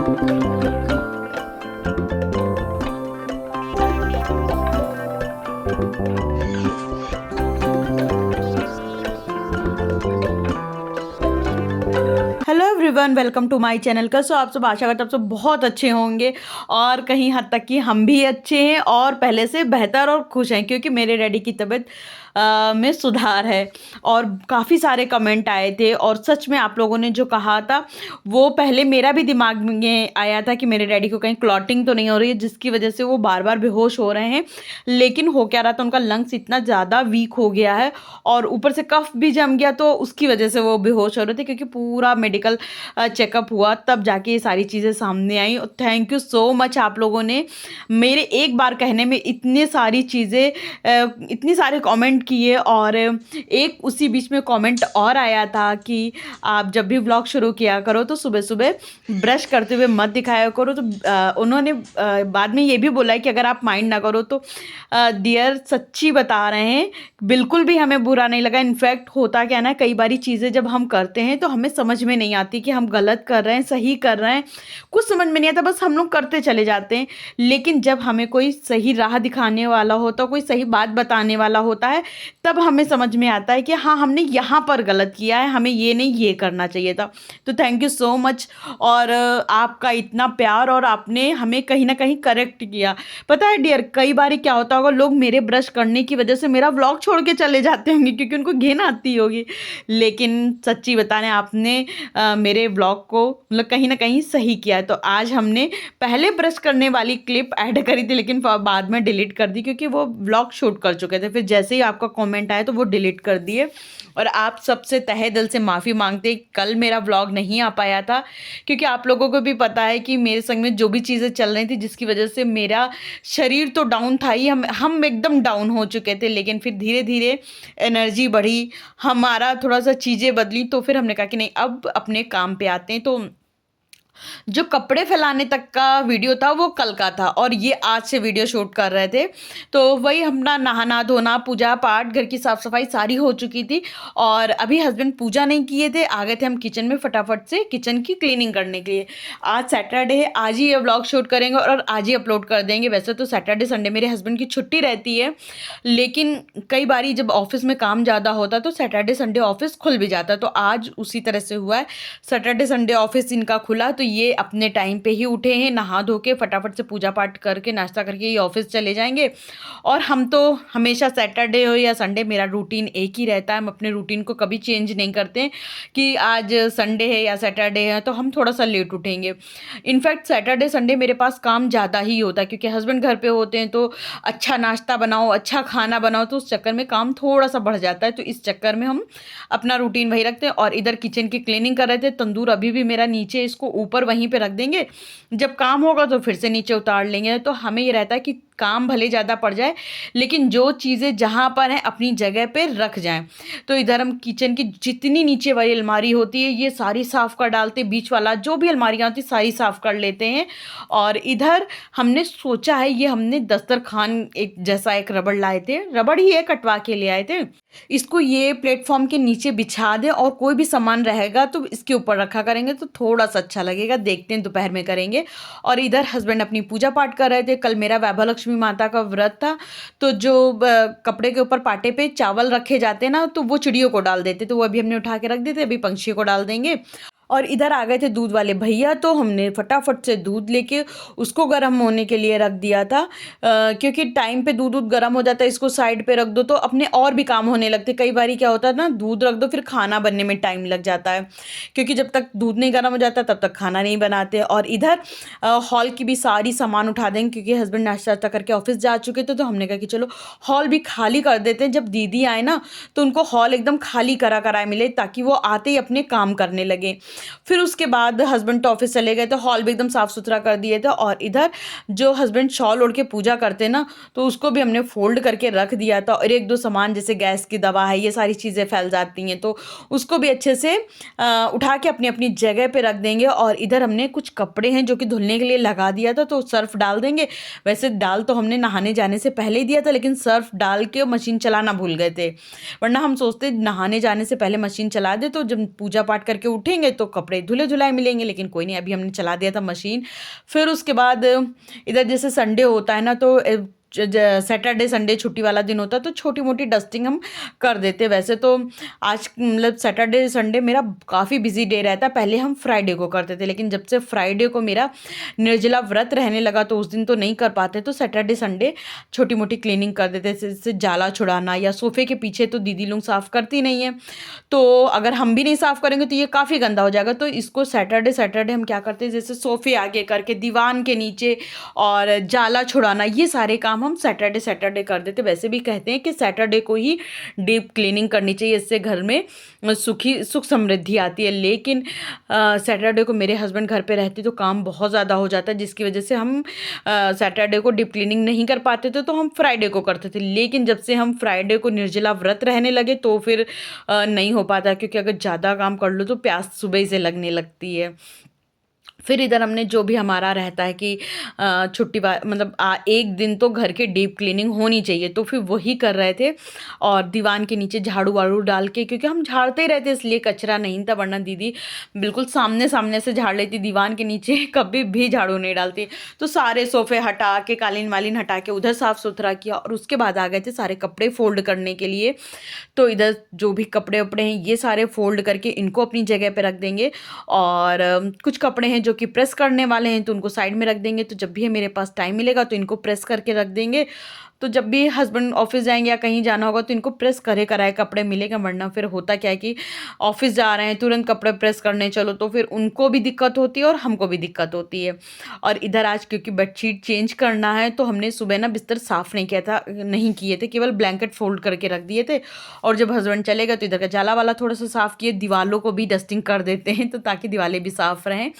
Hello everyone, welcome to my channel. का आप सब आशा करते आप सब बहुत अच्छे होंगे और कहीं हद तक कि हम भी अच्छे हैं और पहले से बेहतर और खुश हैं, क्योंकि मेरे डैडी की तबीयत में सुधार है। और काफ़ी सारे कमेंट आए थे और सच में आप लोगों ने जो कहा था वो पहले मेरा भी दिमाग में आया था कि मेरे डैडी को कहीं क्लॉटिंग तो नहीं हो रही है जिसकी वजह से वो बार बार बेहोश हो रहे हैं। लेकिन हो क्या रहा था, उनका लंग्स इतना ज़्यादा वीक हो गया है और ऊपर से कफ भी जम गया, तो उसकी वजह से वो बेहोश हो रहे थे। क्योंकि पूरा मेडिकल चेकअप हुआ तब जाके ये सारी चीज़ें सामने आई। थैंक यू सो मच, आप लोगों ने मेरे एक बार कहने में इतनी सारी चीज़ें, इतने सारे कमेंट किए। और एक उसी बीच में कमेंट और आया था कि आप जब भी व्लॉग शुरू किया करो तो सुबह सुबह ब्रश करते हुए मत दिखाया करो। तो उन्होंने बाद में ये भी बोला है कि अगर आप माइंड ना करो तो डियर सच्ची बता रहे हैं, बिल्कुल भी हमें बुरा नहीं लगा। इनफैक्ट होता क्या ना, कई बारी चीज़ें जब हम करते हैं तो हमें समझ में नहीं आती कि हम गलत कर रहे हैं सही कर रहे हैं, कुछ समझ में नहीं आता, बस हम लोग करते चले जाते हैं। लेकिन जब हमें कोई सही राह दिखाने वाला होता, कोई सही बात बताने वाला होता है, तब हमें समझ में आता है कि हाँ, हमने यहाँ पर गलत किया है, हमें ये नहीं ये करना चाहिए था। तो थैंक यू सो मच। और आपका इतना प्यार, और आपने हमें कहीं ना कहीं करेक्ट किया। पता है डियर, कई बार क्या होता होगा, लोग मेरे ब्रश करने की वजह से मेरा व्लॉग छोड़ के चले जाते होंगे क्योंकि उनको घिन आती होगी। लेकिन सच्ची बताने आपने मेरे व्लॉग को मतलब कहीं ना कहीं सही किया। तो आज हमने पहले ब्रश करने वाली क्लिप ऐड करी थी, लेकिन बाद में डिलीट कर दी क्योंकि वो व्लॉग शूट कर चुके थे। फिर जैसे ही आपका कमेंट आया तो वो डिलीट कर दिए। और आप सबसे तहे दिल से माफ़ी मांगते, कल मेरा व्लॉग नहीं आ पाया था क्योंकि आप लोगों को भी पता है कि मेरे संग में जो भी चीज़ें चल रही थी जिसकी वजह से मेरा शरीर तो डाउन था ही, हम एकदम डाउन हो चुके थे। लेकिन फिर धीरे धीरे एनर्जी बढ़ी, हमारा थोड़ा सा चीज़ें बदली, तो फिर हमने कहा कि नहीं, अब अपने काम पे आते हैं। तो जो कपड़े फैलाने तक का वीडियो था वो कल का था और ये आज से वीडियो शूट कर रहे थे। तो वही अपना नहाना धोना, पूजा पाठ, घर की साफ़ सफाई सारी हो चुकी थी। और अभी हस्बैंड पूजा नहीं किए थे, आ गए थे हम किचन में फटाफट से किचन की क्लीनिंग करने के लिए। आज सैटरडे है, आज ही ये व्लॉग शूट करेंगे और आज ही अपलोड कर देंगे। वैसे तो सैटरडे संडे मेरे हस्बैंड की छुट्टी रहती है, लेकिन कई बारी जब ऑफिस में काम ज़्यादा होता तो सैटरडे संडे ऑफिस खुल भी जाता। तो आज उसी तरह से हुआ है, सैटरडे संडे ऑफिस इनका खुला, तो ये अपने टाइम पे ही उठे हैं, नहा धो के फटाफट से पूजा पाठ करके नाश्ता करके ये ऑफिस चले जाएंगे। और हम तो हमेशा सैटरडे हो या संडे, मेरा रूटीन एक ही रहता है। हम अपने रूटीन को कभी चेंज नहीं करते हैं कि आज संडे है या सैटरडे है तो हम थोड़ा सा लेट उठेंगे। इनफैक्ट सैटरडे संडे मेरे पास काम ज़्यादा ही होता है क्योंकि हस्बैंड घर पे होते हैं, तो अच्छा नाश्ता बनाओ, अच्छा खाना बनाओ, तो उस चक्कर में काम थोड़ा सा बढ़ जाता है। तो इस चक्कर में हम अपना रूटीन वही रखते हैं। और इधर किचन की क्लीनिंग कर रहे थे, तंदूर अभी भी मेरा नीचे, इसको ऊपर वहीं पे रख देंगे, जब काम होगा तो फिर से नीचे उतार लेंगे। तो हमें ये रहता है कि काम भले ज़्यादा पड़ जाए लेकिन जो चीज़ें जहाँ पर हैं अपनी जगह पे रख जाएं। तो इधर हम किचन की जितनी नीचे वाली अलमारी होती है ये सारी साफ़ कर डालते, बीच वाला जो भी अलमारियाँ होती सारी साफ़ कर लेते हैं। और इधर हमने सोचा है, ये हमने दस्तरखान एक जैसा एक रबड़ लाए थे, रबड़ ही है, कटवा के ले आए थे, इसको ये प्लेटफॉर्म के नीचे बिछा दें और कोई भी सामान रहेगा तो इसके ऊपर रखा करेंगे तो थोड़ा सा अच्छा लगेगा। देखते हैं दोपहर में करेंगे। और इधर हस्बैंड अपनी पूजा पाठ कर रहे थे। कल मेरा वैभव लक्ष्मी माता का व्रत था, तो जो कपड़े के ऊपर पाटे पे चावल रखे जाते हैं ना, तो वो चिड़ियों को डाल देते, तो वो अभी हमने उठा के रख देते, अभी पंछियों को डाल देंगे। और इधर आ गए थे दूध वाले भैया, तो हमने फटाफट से दूध लेके उसको गर्म होने के लिए रख दिया था, क्योंकि टाइम पे दूध गर्म हो जाता है, इसको साइड पे रख दो तो अपने और भी काम होने लगते। कई बार क्या होता है ना, दूध रख दो फिर खाना बनने में टाइम लग जाता है, क्योंकि जब तक दूध नहीं गर्म हो जाता तब तक खाना नहीं बनाते। और इधर हॉल की भी सारी सामान उठा देंगे क्योंकि हस्बैंड नाश्ता वाश्ता करके ऑफिस जा चुके थे। तो हमने कहा कि चलो हॉल भी खाली कर देते हैं, जब दीदी आए ना तो उनको हॉल एकदम खाली करा कराए मिले ताकि वो आते ही अपने काम करने लगे। फिर उसके बाद हस्बैंड तो ऑफिस चले गए, तो हॉल भी एकदम साफ़ सुथरा कर दिए थे। और इधर जो हस्बैंड शॉल ओढ़ के पूजा करते ना, तो उसको भी हमने फोल्ड करके रख दिया था। और एक दो सामान जैसे गैस की दवा है, ये सारी चीज़ें फैल जाती हैं, तो उसको भी अच्छे से उठा के अपनी अपनी जगह पे रख देंगे। और इधर हमने कुछ कपड़े हैं जो कि धुलने के लिए लगा दिया था, तो सर्फ डाल देंगे। वैसे डाल तो हमने नहाने जाने से पहले ही दिया था, लेकिन सर्फ डाल के मशीन चलाना भूल गए थे, वरना हम सोचते नहाने जाने से पहले मशीन चला दे तो जब पूजा पाठ करके उठेंगे तो कपड़े धुले-धुलाए मिलेंगे, लेकिन कोई नहीं, अभी हमने चला दिया था मशीन। फिर उसके बाद इधर जैसे संडे होता है ना, तो सैटरडे संडे छुट्टी वाला दिन होता है, तो छोटी-मोटी डस्टिंग हम कर देते। वैसे तो आज मतलब सैटरडे संडे मेरा काफ़ी बिज़ी डे रहता है, पहले हम फ्राइडे को करते थे, लेकिन जब से फ्राइडे को मेरा निर्जला व्रत रहने लगा तो उस दिन तो नहीं कर पाते, तो सैटरडे संडे छोटी-मोटी क्लीनिंग कर देते, जैसे जाला छुड़ाना या सोफ़े के पीछे तो दीदी लोग साफ़ करती नहीं है, तो अगर हम भी नहीं साफ़ करेंगे तो ये काफ़ी गंदा हो जाएगा। तो इसको सैटरडे सैटरडे हम क्या करते हैं, जैसे सोफ़े आगे करके दीवान के नीचे और जाला छुड़ाना, ये सारे काम हम सैटरडे सैटरडे कर देते। वैसे भी कहते हैं कि सैटरडे को ही डीप क्लीनिंग करनी चाहिए, इससे घर में सुख समृद्धि आती है। लेकिन सैटरडे को मेरे हस्बैंड घर पे रहते तो काम बहुत ज़्यादा हो जाता है, जिसकी वजह से हम सैटरडे को डीप क्लीनिंग नहीं कर पाते थे, तो हम फ्राइडे को करते थे। लेकिन जब से हम फ्राइडे को निर्जला व्रत रहने लगे तो फिर नहीं हो पाता, क्योंकि अगर ज़्यादा काम कर लो तो प्यास सुबह से लगने लगती है। फिर इधर हमने जो भी हमारा रहता है कि छुट्टी मतलब एक दिन तो घर के डीप क्लीनिंग होनी चाहिए, तो फिर वही कर रहे थे। और दीवान के नीचे झाड़ू वाड़ू डाल के, क्योंकि हम झाड़ते ही रहते इसलिए कचरा नहीं था, वरना दीदी बिल्कुल सामने सामने से झाड़ लेती, दीवान के नीचे कभी भी झाड़ू नहीं डालती। तो सारे सोफ़े हटा के, कालीन वालीन हटा के उधर साफ़ सुथरा किया, और उसके बाद आ गए थे सारे कपड़े फ़ोल्ड करने के लिए। तो इधर जो भी कपड़े वपड़े हैं ये सारे फ़ोल्ड करके इनको अपनी जगह पे रख देंगे, और कुछ कपड़े हैं जो कि प्रेस करने वाले हैं तो उनको साइड में रख देंगे। तो जब भी मेरे पास टाइम मिलेगा तो इनको प्रेस करके रख देंगे, तो जब भी हस्बैंड ऑफिस जाएंगे या कहीं जाना होगा तो इनको प्रेस करे कराए कपड़े मिलेगा। वरना फिर होता क्या है कि ऑफिस जा रहे हैं, तुरंत कपड़े प्रेस करने चलो, तो फिर उनको भी दिक्कत होती है और हमको भी दिक्कत होती है। और इधर आज क्योंकि बेडशीट चेंज करना है, तो हमने सुबह ना बिस्तर साफ़ नहीं किए थे, केवल ब्लैंकेट फोल्ड करके रख दिए थे। और जब हस्बैंड चले गए तो इधर का जाला वाला थोड़ा सा साफ़ किए, दीवारों को भी डस्टिंग कर देते हैं तो ताकि दीवारें भी साफ़ रहें।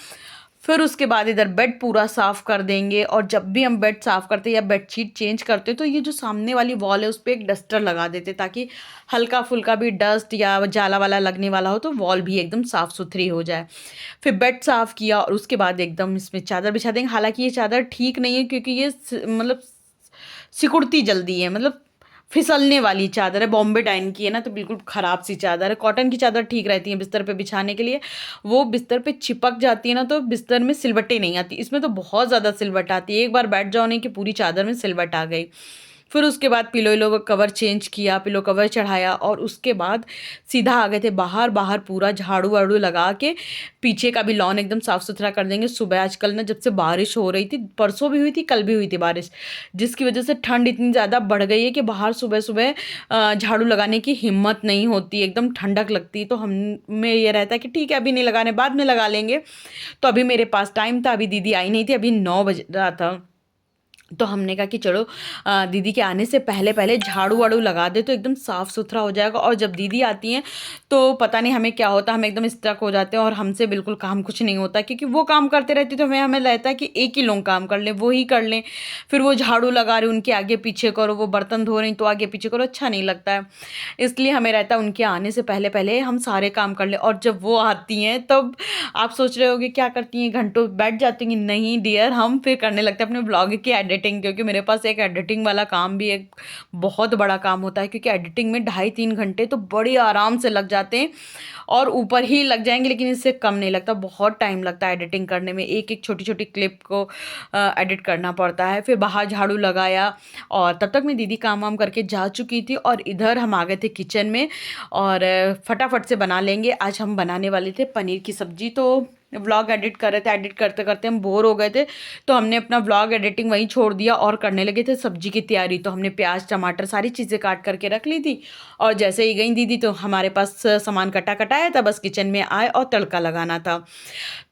फिर उसके बाद इधर बेड पूरा साफ़ कर देंगे। और जब भी हम बेड साफ़ करते हैं या बेडशीट चेंज करते हैं तो ये जो सामने वाली वॉल है उस पर एक डस्टर लगा देते, ताकि हल्का फुल्का भी डस्ट या जाला वाला लगने वाला हो तो वॉल भी एकदम साफ़ सुथरी हो जाए। फिर बेड साफ़ किया और उसके बाद एकदम इसमें चादर बिछा देंगे। हालांकि ये चादर ठीक नहीं है, क्योंकि ये मतलब सिकुड़ती जल्दी है, मतलब फिसलने वाली चादर है, बॉम्बे डाइन की है ना, तो बिल्कुल ख़राब सी चादर है। कॉटन की चादर ठीक रहती है बिस्तर पे बिछाने के लिए, वो बिस्तर पे चिपक जाती है ना तो बिस्तर में सिलवटें नहीं आती। इसमें तो बहुत ज़्यादा सिलवट आती है, एक बार बैठ जाओ नहीं कि पूरी चादर में सिलवट आ गई। फिर उसके बाद पिलो विलो का कवर चेंज किया, पिलो कवर चढ़ाया, और उसके बाद सीधा आ गए थे बाहर। बाहर पूरा झाड़ू वाड़ू लगा के पीछे का भी लॉन एकदम साफ़ सुथरा कर देंगे। सुबह आजकल ना जब से बारिश हो रही थी, परसों भी हुई थी, कल भी हुई थी बारिश, जिसकी वजह से ठंड इतनी ज़्यादा बढ़ गई है कि बाहर सुबह सुबह झाड़ू लगाने की हिम्मत नहीं होती, एकदम ठंडक लगती। तो हमें ये रहता है कि ठीक है अभी नहीं लगाने, बाद में लगा लेंगे। तो अभी मेरे पास टाइम था, अभी दीदी आई नहीं थी, अभी 9 बज रहा था, तो हमने कहा कि चलो दीदी के आने से पहले पहले झाड़ू वाड़ू लगा दे तो एकदम साफ़ सुथरा हो जाएगा। और जब दीदी आती हैं तो पता नहीं हमें क्या होता है, हम एकदम स्टक हो जाते हैं और हमसे बिल्कुल काम कुछ नहीं होता, क्योंकि वो काम करते रहती तो हमें रहता है कि एक ही लोग काम कर लें, वो ही कर लें। फिर वो झाड़ू लगा रहे उनके आगे पीछे करो, वो बर्तन धो रही तो आगे पीछे करो, अच्छा नहीं लगता है। इसलिए हमें रहता है उनके आने से पहले पहले हम सारे काम कर लें। और जब वो आती हैं तब आप सोच रहे होगे क्या करती हैं, घंटों बैठ जाती हैं? नहीं डियर, हम फिर करने लगते हैं अपने ब्लॉग की एडिटिंग, क्योंकि मेरे पास एक एडिटिंग वाला काम भी एक बहुत बड़ा काम होता है, क्योंकि एडिटिंग में 2.5-3 घंटे तो बड़ी आराम से लग जाते हैं, और ऊपर ही लग जाएंगे, लेकिन इससे कम नहीं लगता। बहुत टाइम लगता है एडिटिंग करने में, एक एक छोटी छोटी क्लिप को एडिट करना पड़ता है। फिर बाहर झाड़ू लगाया, और तब तक मैं दीदी काम वाम करके जा चुकी थी, और इधर हम आ गए थे किचन में, और फटाफट से बना लेंगे। आज हम बनाने वाले थे पनीर की सब्ज़ी। तो व्लॉग एडिट कर रहे थे, एडिट करते करते हम बोर हो गए थे, तो हमने अपना व्लॉग एडिटिंग वहीं छोड़ दिया और करने लगे थे सब्जी की तैयारी। तो हमने प्याज टमाटर सारी चीज़ें काट करके रख ली थी, और जैसे ही गई दीदी तो हमारे पास सामान कटा कटाया था, बस किचन में आए और तड़का लगाना था।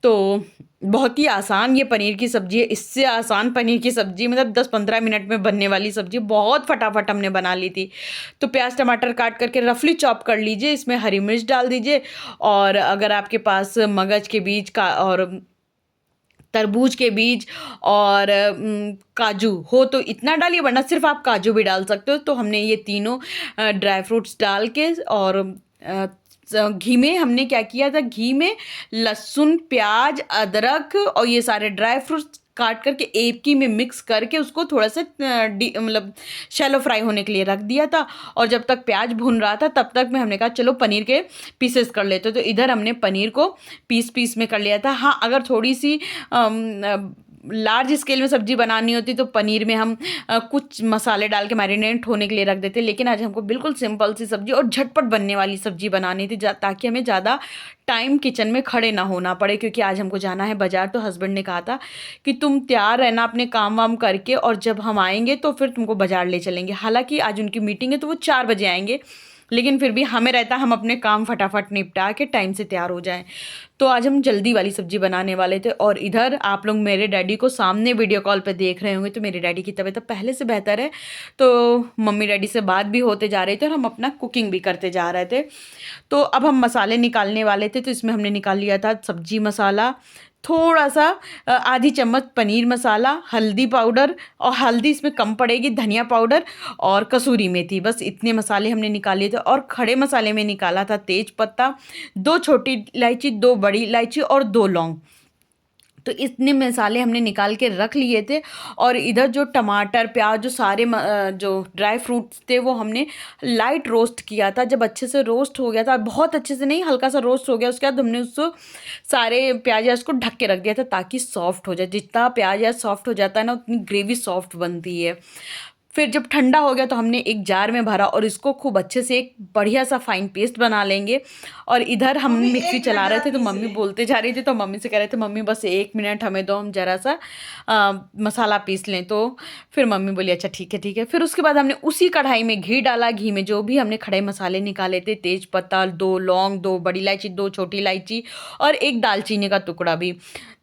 तो बहुत ही आसान ये पनीर की सब्ज़ी है, इससे आसान पनीर की सब्ज़ी मतलब 10-15 मिनट में बनने वाली सब्ज़ी, बहुत फटाफट हमने बना ली थी। तो प्याज टमाटर काट करके रफली चॉप कर लीजिए, इसमें हरी मिर्च डाल दीजिए, और अगर आपके पास मगज के बीज का और तरबूज के बीज और काजू हो तो इतना डालिए, वरना सिर्फ आप काजू भी डाल सकते हो। तो हमने ये तीनों ड्राई फ्रूट्स डाल के, और घी में हमने क्या किया था, घी में लहसुन प्याज अदरक और ये सारे ड्राई फ्रूट्स काट करके एक ही में मिक्स करके उसको थोड़ा सा मतलब शैलो फ्राई होने के लिए रख दिया था। और जब तक प्याज भून रहा था तब तक में हमने कहा चलो पनीर के पीसेस कर लेते, तो इधर हमने पनीर को पीस पीस में कर लिया था। हाँ, अगर थोड़ी सी लार्ज स्केल में सब्जी बनानी होती तो पनीर में हम कुछ मसाले डाल के मैरिनेट होने के लिए रख देते, लेकिन आज हमको बिल्कुल सिंपल सी सब्जी और झटपट बनने वाली सब्जी बनानी थी, ताकि हमें ज़्यादा टाइम किचन में खड़े ना होना पड़े, क्योंकि आज हमको जाना है बाजार। तो हस्बैंड ने कहा था कि तुम तैयार रहना अपने काम वाम करके, और जब हम आएंगे तो फिर तुमको बाजार ले चलेंगे। हालांकि आज उनकी मीटिंग है तो वो 4 बजे आएंगे, लेकिन फिर भी हमें रहता हम अपने काम फटाफट निपटा के टाइम से तैयार हो जाएं। तो आज हम जल्दी वाली सब्जी बनाने वाले थे। और इधर आप लोग मेरे डैडी को सामने वीडियो कॉल पे देख रहे होंगे, तो मेरे डैडी की तबीयत पहले से बेहतर है, तो मम्मी डैडी से बात भी होते जा रहे थे और हम अपना कुकिंग भी करते जा रहे थे। तो अब हम मसाले निकालने वाले थे, तो इसमें हमने निकाल लिया था सब्जी मसाला, थोड़ा सा आधी चम्मच पनीर मसाला, हल्दी पाउडर, और हल्दी इसमें कम पड़ेगी, धनिया पाउडर और कसूरी मेथी, बस इतने मसाले हमने निकाले थे। और खड़े मसाले में निकाला था तेज पत्ता, 2 छोटी इलायची, 2 बड़ी इलायची और 2 लौंग। तो इतने मसाले हमने निकाल के रख लिए थे। और इधर जो टमाटर प्याज जो सारे जो ड्राई फ्रूट्स थे वो हमने लाइट रोस्ट किया था। जब अच्छे से रोस्ट हो गया था, बहुत अच्छे से नहीं, हल्का सा रोस्ट हो गया, उसके बाद हमने उसको सारे प्याज को ढक के रख दिया था ताकि सॉफ्ट हो जाए। जितना प्याज सॉफ्ट हो जाता है ना, उतनी ग्रेवी सॉफ्ट बनती है। फिर जब ठंडा हो गया तो हमने एक जार में भरा और इसको खूब अच्छे से एक बढ़िया सा फाइन पेस्ट बना लेंगे। और इधर हम मिक्सी चला रहे थे तो मम्मी बोलते जा रही थी, तो मम्मी से कह रहे थे मम्मी बस 1 मिनट हमें दो, हम ज़रा सा मसाला पीस लें। तो फिर मम्मी बोली अच्छा ठीक है ठीक है। फिर उसके बाद हमने उसी कढ़ाई में घी डाला, घी में जो भी हमने खड़े मसाले निकाले थे, तेज पत्ता, 2 लौंग, 2 बड़ी इलायची, 2 छोटी इलायची और 1 दालचीनी का टुकड़ा भी,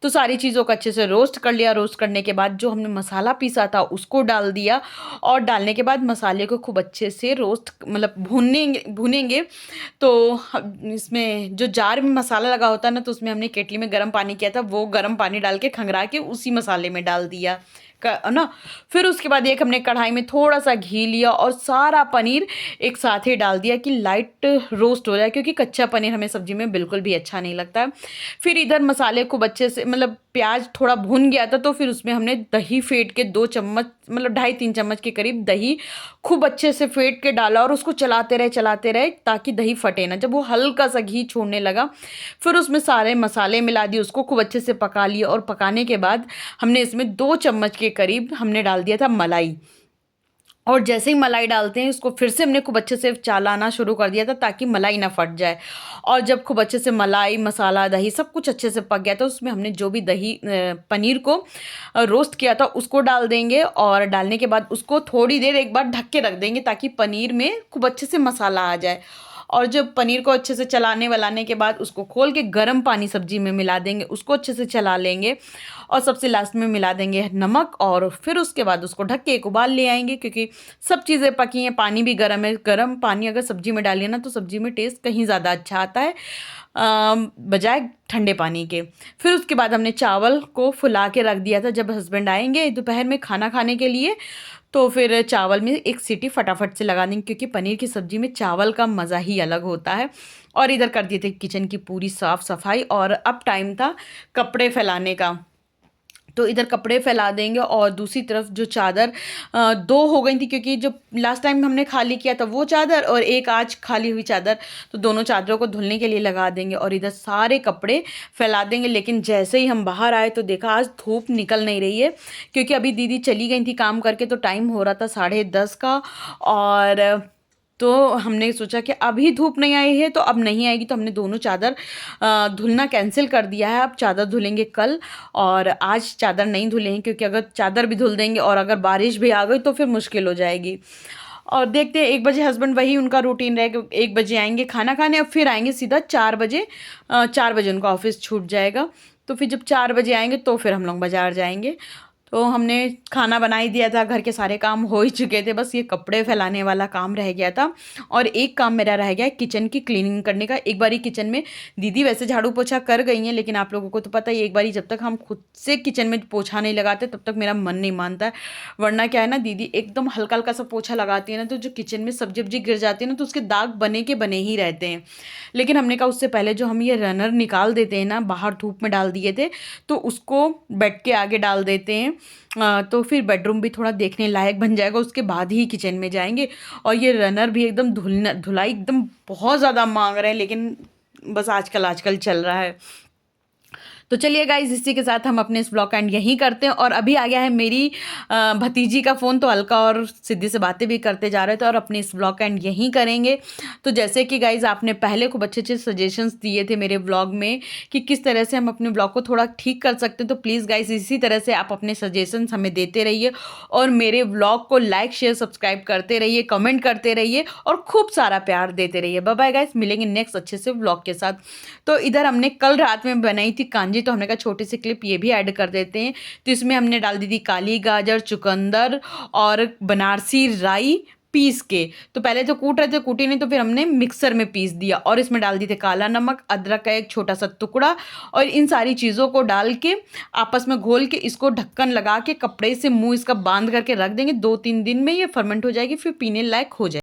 तो सारी चीज़ों को अच्छे से रोस्ट कर लिया। रोस्ट करने के बाद जो हमने मसाला पीसा था उसको डाल दिया, और डालने के बाद मसाले को खूब अच्छे से रोस्ट मतलब भूनेंगे। तो इसमें जो जार में मसाला लगा होता है ना, तो उसमें हमने केटली में गर्म पानी किया था, वो गर्म पानी डाल के खंगरा के उसी मसाले में डाल दिया ना। फिर उसके बाद एक हमने कढ़ाई में थोड़ा सा घी लिया और सारा पनीर एक साथ ही डाल दिया कि लाइट रोस्ट हो जाए, क्योंकि कच्चा पनीर हमें सब्जी में बिल्कुल भी अच्छा नहीं लगता। फिर इधर मसाले को अच्छे से मतलब प्याज थोड़ा भुन गया था, तो फिर उसमें हमने दही फेंट के 2 चम्मच मतलब 2.5-3 चम्मच के करीब दही खूब अच्छे से फेंट के डाला और उसको चलाते रहे ताकि दही फटे ना। जब वो हल्का सा घी छोड़ने लगा, फिर उसमें सारे मसाले मिला दिए, उसको खूब अच्छे से पका लिया। और पकाने के बाद हमने इसमें 2 चम्मच के करीब हमने डाल दिया था मलाई। और जैसे ही मलाई डालते हैं उसको फिर से हमने खूब अच्छे से चलाना शुरू कर दिया था ताकि मलाई ना फट जाए। और जब खूब अच्छे से मलाई मसाला दही सब कुछ अच्छे से पक गया था, उसमें हमने जो भी दही पनीर को रोस्ट किया था उसको डाल देंगे। और डालने के बाद उसको थोड़ी देर एक बार ढक के रख देंगे ताकि पनीर में खूब अच्छे से मसाला आ जाए। और जब पनीर को अच्छे से चलाने वलाने के बाद उसको खोल के गर्म पानी सब्जी में मिला देंगे, उसको अच्छे से चला लेंगे और सबसे लास्ट में मिला देंगे नमक। और फिर उसके बाद उसको ढक के एक उबाल ले आएंगे, क्योंकि सब चीज़ें पकी हैं, पानी भी गर्म है। गर्म पानी अगर सब्जी में डालिए ना तो सब्जी में टेस्ट कहीं ज़्यादा अच्छा आता है बजाय ठंडे पानी के। फिर उसके बाद हमने चावल को फुला के रख दिया था, जब हस्बैंड आएंगे दोपहर में खाना खाने के लिए तो फिर चावल में एक सीटी फटाफट से लगा देंगे, क्योंकि पनीर की सब्ज़ी में चावल का मज़ा ही अलग होता है। और इधर कर दिए थे किचन की पूरी साफ़ सफाई, और अब टाइम था कपड़े फैलाने का। तो इधर कपड़े फैला देंगे और दूसरी तरफ जो चादर 2 हो गई थी, क्योंकि जो लास्ट टाइम हमने खाली किया था वो चादर और एक आज खाली हुई चादर, तो दोनों चादरों को धुलने के लिए लगा देंगे और इधर सारे कपड़े फैला देंगे। लेकिन जैसे ही हम बाहर आए तो देखा आज धूप निकल नहीं रही है, क्योंकि अभी दीदी चली गई थी काम करके, तो टाइम हो रहा था 10:30 का। और तो हमने सोचा कि अभी धूप नहीं आई है तो अब नहीं आएगी, तो हमने दोनों चादर धुलना कैंसिल कर दिया है। अब चादर धुलेंगे कल, और आज चादर नहीं धुलेंगे, क्योंकि अगर चादर भी धुल देंगे और अगर बारिश भी आ गई तो फिर मुश्किल हो जाएगी। और देखते हैं 1 बजे हस्बैंड, वही उनका रूटीन रहेगा, 1 बजे आएंगे खाना खाने और फिर आएंगे सीधा 4 बजे। 4 बजे उनका ऑफिस छूट जाएगा, तो फिर जब 4 बजे आएंगे तो फिर हम लोग बाज़ार जाएंगे। तो हमने खाना बना ही दिया था, घर के सारे काम हो ही चुके थे, बस ये कपड़े फैलाने वाला काम रह गया था। और एक काम मेरा रह गया है किचन की क्लीनिंग करने का। एक बारी किचन में दीदी वैसे झाड़ू पोछा कर गई हैं, लेकिन आप लोगों को तो पता ही है, एक बारी जब तक हम खुद से किचन में पोछा नहीं लगाते तब तक मेरा मन नहीं मानता है। वरना क्या है ना, दीदी एकदम हल्का हल्का सा पोछा लगाती है ना, तो जो किचन में सब्जी वब्जी गिर जाती है ना, तो उसके दाग बने के बने ही रहते हैं। लेकिन हमने कहा उससे पहले जो हम ये रनर निकाल देते हैं ना, बाहर धूप में डाल दिए थे, तो उसको बेड के आगे डाल देते हैं। तो फिर बेडरूम भी थोड़ा देखने लायक बन जाएगा, उसके बाद ही किचन में जाएंगे। और ये रनर भी एकदम धुलाई एकदम बहुत ज़्यादा मांग रहे हैं, लेकिन बस आजकल आजकल चल रहा है। तो चलिए गाइज, इसी के साथ हम अपने इस ब्लॉग का एंड यहीं करते हैं। और अभी आ गया है मेरी भतीजी का फ़ोन, तो अलका और सिद्धि से बातें भी करते जा रहे थे और अपने इस ब्लॉग का एंड यहीं करेंगे। तो जैसे कि गाइज आपने पहले खूब अच्छे अच्छे सजेशंस दिए थे मेरे ब्लॉग में कि किस तरह से हम अपने ब्लॉग को थोड़ा ठीक कर सकते हैं, तो प्लीज़ गाइज इसी तरह से आप अपने सजेशंस हमें देते रहिए और मेरे ब्लॉग को लाइक शेयर सब्सक्राइब करते रहिए, कमेंट करते रहिए और खूब सारा प्यार देते रहिए। बाय बाय गाइज, मिलेंगे नेक्स्ट अच्छे से ब्लॉग के साथ। तो इधर हमने कल रात में बनाई थी कांजी, तो हमने कहा छोटी सी क्लिप ये भी ऐड कर देते हैं। तो इसमें हमने डाल दी थी काली गाजर, चुकंदर और बनारसी राई पीस के। तो पहले तो कूट रहे थे, कूटी नहीं, तो फिर हमने मिक्सर में पीस दिया और इसमें डाल दी थे काला नमक, अदरक का एक छोटा सा टुकड़ा और इन सारी चीज़ों को डाल के आपस में घोल के इसको ढक्कन लगा के कपड़े से मुंह इसका बांध करके रख देंगे। 2-3 दिन में ये फर्मेंट हो जाएगी, फिर पीने लायक हो जाएगी।